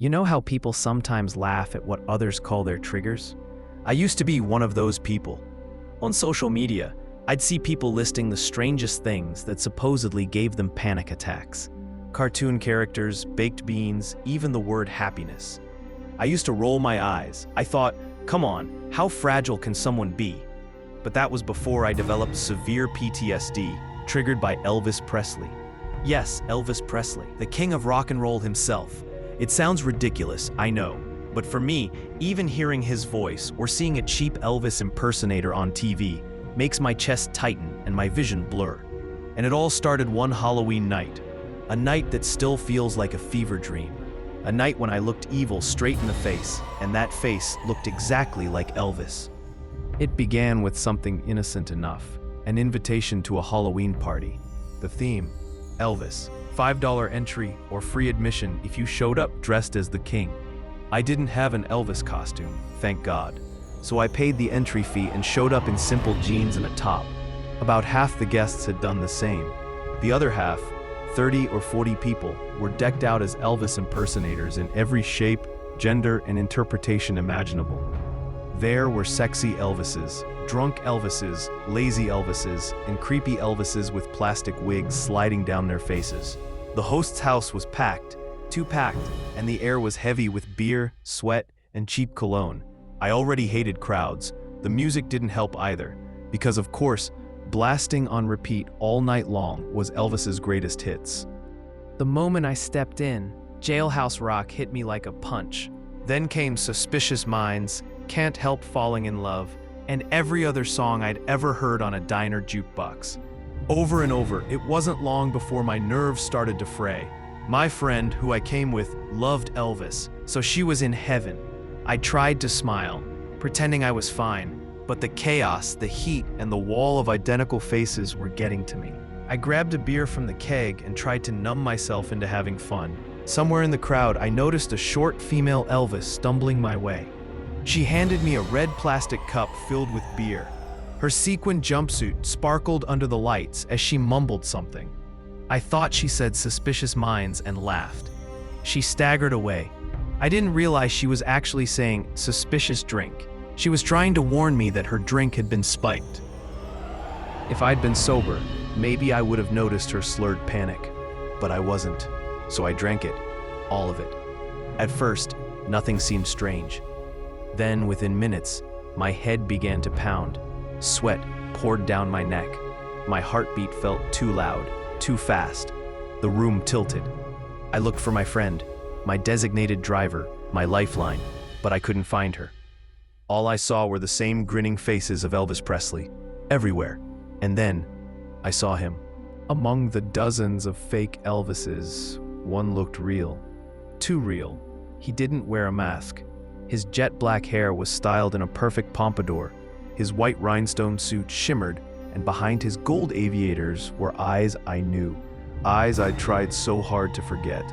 You know how people sometimes laugh at what others call their triggers? I used to be one of those people. On social media, I'd see people listing the strangest things that supposedly gave them panic attacks. Cartoon characters, baked beans, even the word happiness. I used to roll my eyes. I thought, come on, how fragile can someone be? But that was before I developed severe PTSD, triggered by Elvis Presley. Yes, Elvis Presley, the king of rock and roll himself. It sounds ridiculous, I know, but for me, even hearing his voice or seeing a cheap Elvis impersonator on TV makes my chest tighten and my vision blur. And it all started one Halloween night, a night that still feels like a fever dream. A night when I looked evil straight in the face, and that face looked exactly like Elvis. It began with something innocent enough, an invitation to a Halloween party. The theme, Elvis. $5 entry or free admission if you showed up dressed as the king. I didn't have an Elvis costume, thank God. So I paid the entry fee and showed up in simple jeans and a top. About half the guests had done the same. The other half, 30 or 40 people, were decked out as Elvis impersonators in every shape, gender, and interpretation imaginable. There were sexy Elvises, drunk Elvises, lazy Elvises, and creepy Elvises with plastic wigs sliding down their faces. The host's house was packed, too packed, and the air was heavy with beer, sweat, and cheap cologne. I already hated crowds. The music didn't help either, because of course, blasting on repeat all night long was Elvis's greatest hits. The moment I stepped in, Jailhouse Rock hit me like a punch. Then came Suspicious Minds, Can't Help Falling in Love, and every other song I'd ever heard on a diner jukebox. Over and over, it wasn't long before my nerves started to fray. My friend, who I came with, loved Elvis, so she was in heaven. I tried to smile, pretending I was fine, but the chaos, the heat, and the wall of identical faces were getting to me. I grabbed a beer from the keg and tried to numb myself into having fun. Somewhere in the crowd, I noticed a short female Elvis stumbling my way. She handed me a red plastic cup filled with beer. Her sequin jumpsuit sparkled under the lights as she mumbled something. I thought she said Suspicious Minds and laughed. She staggered away. I didn't realize she was actually saying suspicious drink. She was trying to warn me that her drink had been spiked. If I'd been sober, maybe I would have noticed her slurred panic, but I wasn't, so I drank it, all of it. At first, nothing seemed strange. Then, within minutes, my head began to pound. Sweat poured down my neck. My heartbeat felt too loud, too fast. The room tilted. I looked for my friend, my designated driver, my lifeline, but I couldn't find her. All I saw were the same grinning faces of Elvis Presley, everywhere. And then, I saw him. Among the dozens of fake Elvises, one looked real. Too real. He didn't wear a mask. His jet black hair was styled in a perfect pompadour. His white rhinestone suit shimmered, and behind his gold aviators were eyes I knew. Eyes I'd tried so hard to forget.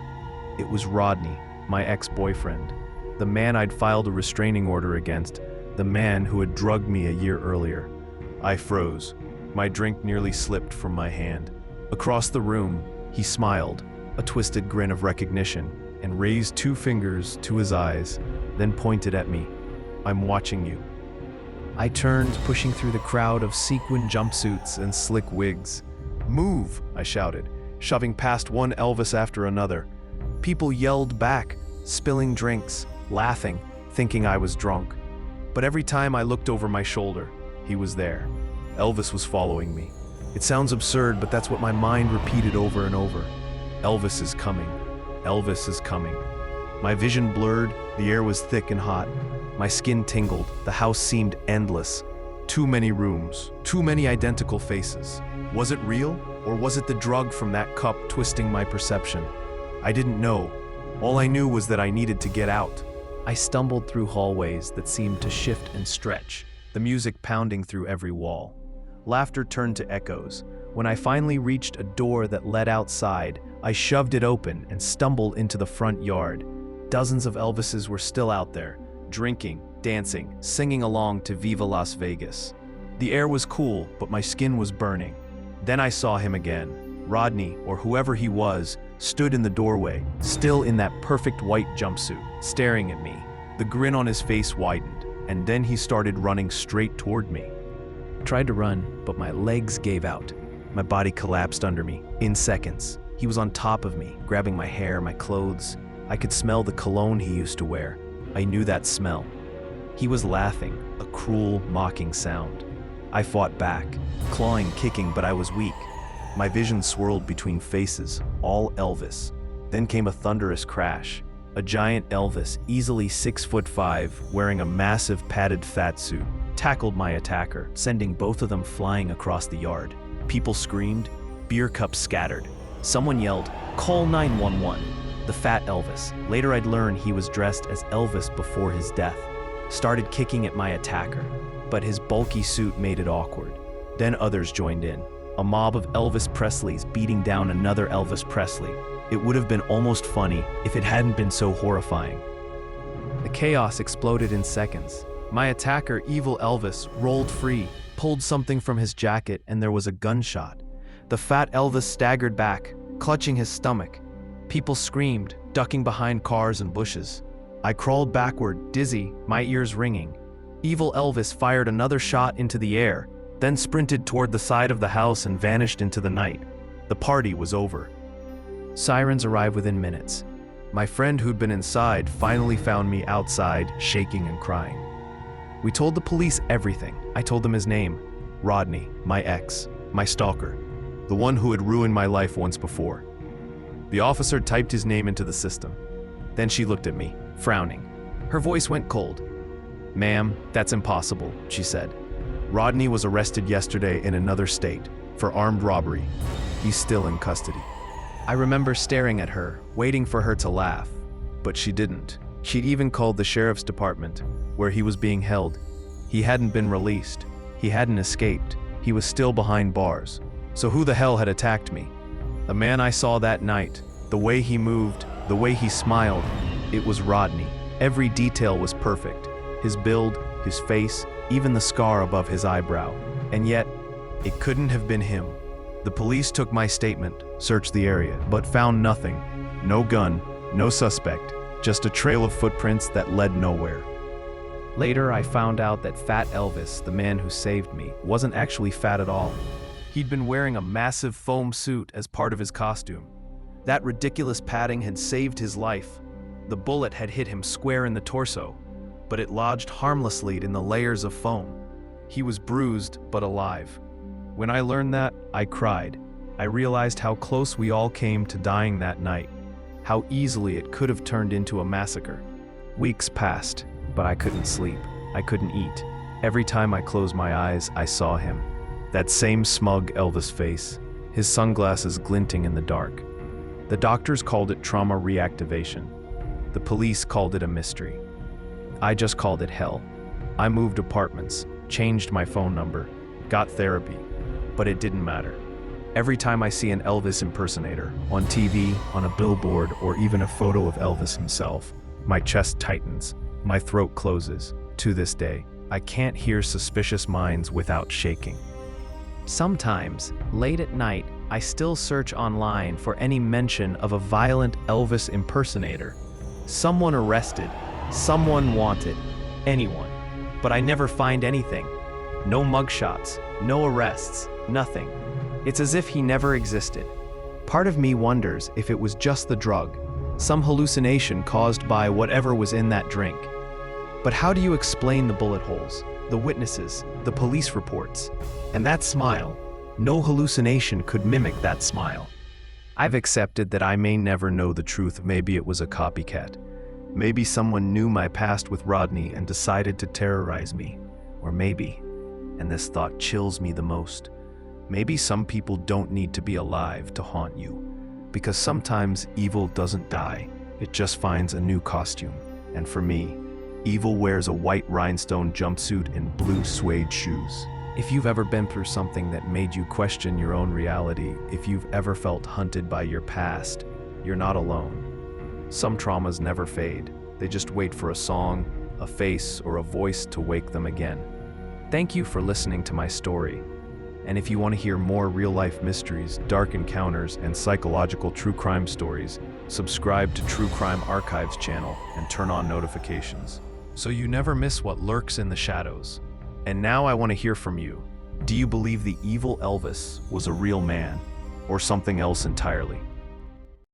It was Rodney, my ex-boyfriend. The man I'd filed a restraining order against. The man who had drugged me a year earlier. I froze. My drink nearly slipped from my hand. Across the room, he smiled, a twisted grin of recognition, and raised 2 fingers to his eyes, then pointed at me. I'm watching you. I turned, pushing through the crowd of sequin jumpsuits and slick wigs. Move, I shouted, shoving past one Elvis after another. People yelled back, spilling drinks, laughing, thinking I was drunk. But every time I looked over my shoulder, he was there. Elvis was following me. It sounds absurd, but that's what my mind repeated over and over. Elvis is coming. Elvis is coming. My vision blurred, the air was thick and hot. My skin tingled, the house seemed endless. Too many rooms, too many identical faces. Was it real, or was it the drug from that cup twisting my perception? I didn't know. All I knew was that I needed to get out. I stumbled through hallways that seemed to shift and stretch, the music pounding through every wall. Laughter turned to echoes. When I finally reached a door that led outside, I shoved it open and stumbled into the front yard. Dozens of Elvises were still out there, drinking, dancing, singing along to Viva Las Vegas. The air was cool, but my skin was burning. Then I saw him again. Rodney, or whoever he was, stood in the doorway, still in that perfect white jumpsuit, staring at me. The grin on his face widened, and then he started running straight toward me. I tried to run, but my legs gave out. My body collapsed under me. In seconds, he was on top of me, grabbing my hair, my clothes. I could smell the cologne he used to wear. I knew that smell. He was laughing, a cruel, mocking sound. I fought back, clawing, kicking, but I was weak. My vision swirled between faces, all Elvis. Then came a thunderous crash. A giant Elvis, easily 6'5", wearing a massive padded fat suit, tackled my attacker, sending both of them flying across the yard. People screamed, beer cups scattered. Someone yelled, "Call 911." The fat Elvis, later I'd learn he was dressed as Elvis before his death, started kicking at my attacker, but his bulky suit made it awkward. Then others joined in. A mob of Elvis Presleys beating down another Elvis Presley. It would have been almost funny if it hadn't been so horrifying. The chaos exploded in seconds. My attacker, evil Elvis, rolled free, pulled something from his jacket, and there was a gunshot. The fat Elvis staggered back, clutching his stomach. People screamed, ducking behind cars and bushes. I crawled backward, dizzy, my ears ringing. Evil Elvis fired another shot into the air, then sprinted toward the side of the house and vanished into the night. The party was over. Sirens arrived within minutes. My friend who'd been inside finally found me outside, shaking and crying. We told the police everything. I told them his name, Rodney, my ex, my stalker, the one who had ruined my life once before. The officer typed his name into the system. Then she looked at me, frowning. Her voice went cold. "Ma'am, that's impossible," she said. "Rodney was arrested yesterday in another state for armed robbery. He's still in custody." I remember staring at her, waiting for her to laugh, but she didn't. She'd even called the sheriff's department, where he was being held. He hadn't been released. He hadn't escaped. He was still behind bars. So who the hell had attacked me? The man I saw that night, the way he moved, the way he smiled, it was Rodney. Every detail was perfect. His build, his face, even the scar above his eyebrow. And yet, it couldn't have been him. The police took my statement, searched the area, but found nothing. No gun, no suspect, just a trail of footprints that led nowhere. Later, I found out that Fat Elvis, the man who saved me, wasn't actually fat at all. He'd been wearing a massive foam suit as part of his costume. That ridiculous padding had saved his life. The bullet had hit him square in the torso, but it lodged harmlessly in the layers of foam. He was bruised, but alive. When I learned that, I cried. I realized how close we all came to dying that night, how easily it could have turned into a massacre. Weeks passed, but I couldn't sleep. I couldn't eat. Every time I closed my eyes, I saw him. That same smug Elvis face, his sunglasses glinting in the dark. The doctors called it trauma reactivation. The police called it a mystery. I just called it hell. I moved apartments, changed my phone number, got therapy, but it didn't matter. Every time I see an Elvis impersonator, on TV, on a billboard, or even a photo of Elvis himself, my chest tightens, my throat closes. To this day, I can't hear Suspicious Minds without shaking. Sometimes, late at night, I still search online for any mention of a violent Elvis impersonator. Someone arrested, someone wanted, anyone. But I never find anything. No mugshots, no arrests, nothing. It's as if he never existed. Part of me wonders if it was just the drug, some hallucination caused by whatever was in that drink. But how do you explain the bullet holes, the witnesses, the police reports, and that smile? No hallucination could mimic that smile. I've accepted that I may never know the truth. Maybe it was a copycat. Maybe someone knew my past with Rodney and decided to terrorize me. Or maybe, and this thought chills me the most, maybe some people don't need to be alive to haunt you. Because sometimes evil doesn't die, it just finds a new costume. And for me, evil wears a white rhinestone jumpsuit and blue suede shoes. If you've ever been through something that made you question your own reality, if you've ever felt hunted by your past, you're not alone. Some traumas never fade. They just wait for a song, a face, or a voice to wake them again. Thank you for listening to my story. And if you want to hear more real-life mysteries, dark encounters, and psychological true crime stories, subscribe to True Crime Archives channel and turn on notifications, so you never miss what lurks in the shadows. And now I want to hear from you. Do you believe the evil Elvis was a real man, or something else entirely?